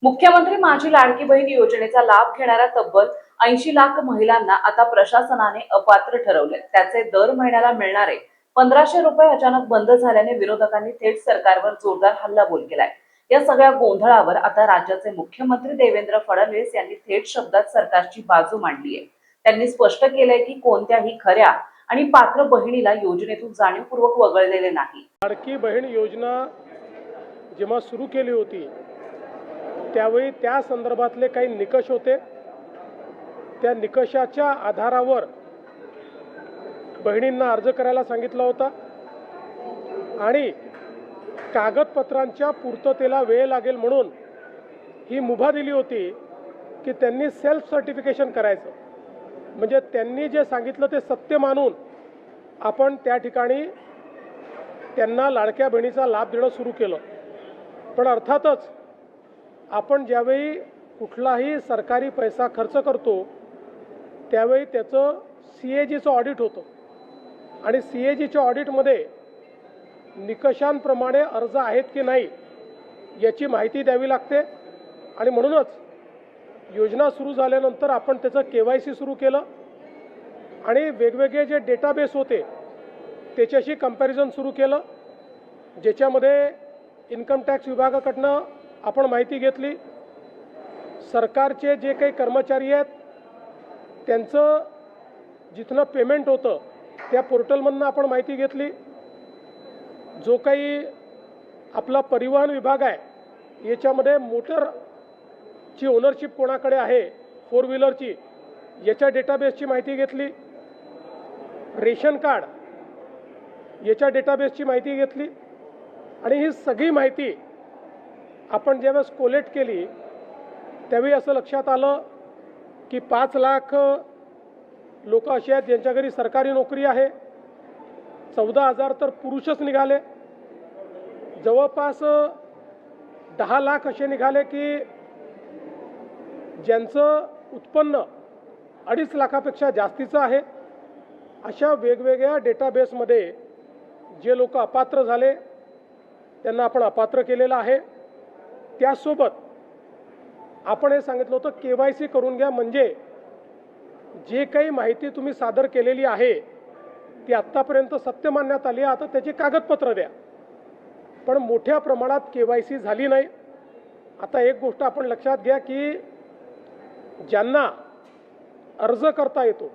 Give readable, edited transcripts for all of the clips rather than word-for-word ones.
मुख्यमंत्री माझी लाडकी बहीण योजनेचा लाभ घेणाऱ्या तब्बल 80 लाख महिलांना आता प्रशासनाने अपात्र ठरवले। त्याचे दर महिन्याला मिळणारे 1500 रुपये अचानक बंद झाल्याने विरोधकांनी थेट सरकारवर जोरदार हल्लाबोल केलाय। या सगळ्या गोंधळावर आता राज्याचे मुख्यमंत्री देवेंद्र फडणवीस यांनी थेट शब्दात सरकारची बाजू मांडली आहे। त्यांनी स्पष्ट केलंय की कोणत्याही खऱ्या आणि पात्र बहिणीला योजनेतून जाणीवपूर्वक वगळलेले नाही। लाडकी बहीण योजना जेव्हा सुरू केली होती त्यावेळी त्या संदर्भातले काही निकष होते। त्या निकषाच्या आधारावर बहिणींना अर्ज करायला सांगितला होता आणि कागदपत्रांच्या पूर्ततेला वेळ लागेल म्हणून ही मुभा दिली होती की त्यांनी सेल्फ सर्टिफिकेशन करायचं, म्हणजे त्यांनी जे सांगितलं ते सत्य मानून आपण त्या ठिकाणी त्यांना लाडक्या बहिणीचा लाभ देणं सुरू केलं। पण अर्थातच आपण ज्यावेळी कुठलाही सरकारी पैसा खर्च करतो त्यावेळी त्याचं CAGचं ऑडिट होतं आणि CAGच्या ऑडिटमध्ये निकषांप्रमाणे अर्ज आहेत की नाही याची माहिती द्यावी लागते। आणि म्हणूनच योजना सुरू झाल्यानंतर आपण त्याचं KYC सुरू केलं आणि वेगवेगळे जे डेटाबेस होते त्याच्याशी कंपॅरिझन सुरू केलं, ज्याच्यामध्ये इन्कम टॅक्स विभागाकडनं आपण माहिती घेतली, सरकारचे जे काही कर्मचारी आहेत त्यांचं जिथनं पेमेंट होतं त्या पोर्टलमधनं आपण माहिती घेतली, जो काही आपला परिवहन विभाग आहे याच्यामध्ये मोटरची ओनरशिप कोणाकडे आहे 4 व्हीलरची याच्या डेटाबेसची माहिती घेतली, रेशन कार्ड याच्या डेटाबेसची माहिती घेतली आणि ही सगळी माहिती आपण ज्यावेळेस कोलेक्ट केली त्यावेळी असं लक्षात आलं की 5 लाख लोक असे आहेत ज्यांच्या घरी सरकारी नोकरी आहे, 14,000 तर पुरुषच निघाले, जवळपास 10 लाख असे निघाले की ज्यांचं उत्पन्न 2.5 लाखापेक्षा जास्तीचं आहे। अशा वेगवेगळ्या डेटाबेसमध्ये जे लोक अपात्र झाले त्यांना आपण अपात्र केलेलं आहे। त्यासोबत आपण हे सांगितलं होतं KYC करून घ्या, म्हणजे जे काही माहिती तुम्ही सादर केलेली आहे ती आत्तापर्यंत सत्य मानण्यात आली आहे, आता त्याची कागदपत्र द्या। पण मोठ्या प्रमाणात KYC झाली नाही। आता एक गोष्ट आपण लक्षात घ्या की ज्यांना अर्ज करता येतो,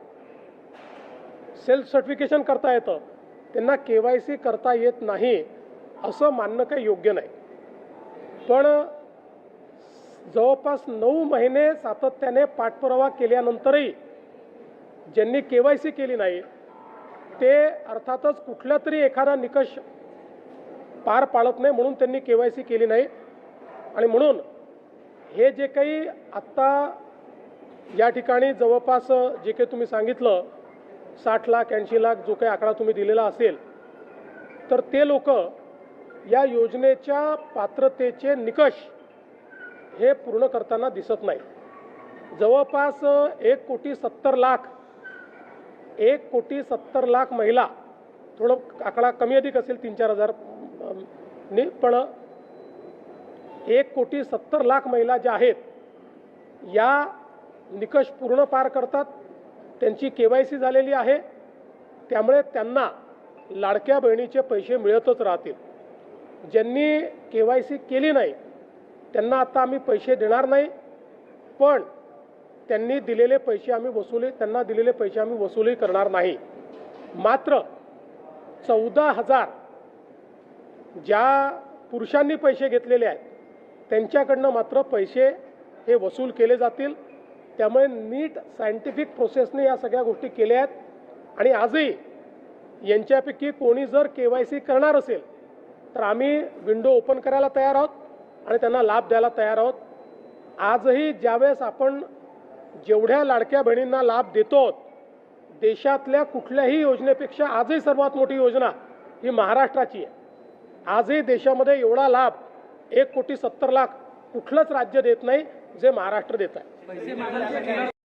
सेल्फ सर्टिफिकेशन करता येतं, त्यांना KYC करता येत नाही असं मानणं काही योग्य नाही। पण जवळपास 9 महिने सातत्याने पाठपुरावा केल्यानंतरही ज्यांनी KYC केली नाही ते अर्थातच कुठला तरी एखादा निकष पार पाडत नाही म्हणून त्यांनी KYC केली नाही। आणि म्हणून हे जे काही आत्ता या ठिकाणी जवळपास जे काही तुम्ही सांगितलं 60 लाख 80 लाख जो काही आकडा तुम्ही दिलेला असेल तर ते लोक या योजनेच्या पात्रतेचे निकष हे पूर्ण करताना दिसत नाही। जवळपास 1,70,00,000 महिला, थोडं आकडा कमी अधिक असेल 3-4 हजार ने, पण 1,70,00,000 महिला ज्या आहेत या निकष पूर्ण पार करतात, त्यांची KYC झालेली आहे, त्यामुळे त्यांना लाडक्या बहिणीचे पैसे मिळतच राहतील। ज्यांनी KYC केली नाही त्यांना आता आम्ही पैसे देणार नाही, पण त्यांनी दिलेले पैसे आम्ही वसुली करणार नाही। मात्र 14,000 ज्या पुरुषांनी पैसे घेतलेले आहेत त्यांच्याकडनं मात्र पैसे हे वसूल केले जातील। त्यामुळे नीट सायंटिफिक प्रोसेसने या सगळ्या गोष्टी केल्या आहेत आणि आजही यांच्यापैकी कोणी जर KYC करणार असेल तर आम्ही विंडो ओपन करायला तयार आहोत आणि त्यांना लाभ द्यायला तयार आहोत। आजही ज्यावेळेस आपण जेवढ्या लाडक्या बहिणींना लाभ देतो देशातल्या कुठल्याही योजनेपेक्षा आजही सर्वात मोठी योजना ही महाराष्ट्राची आहे। आजही देशामध्ये एवढा लाभ 1,70,00,000 कुठलंच राज्य देत नाही जे महाराष्ट्र देत आहे।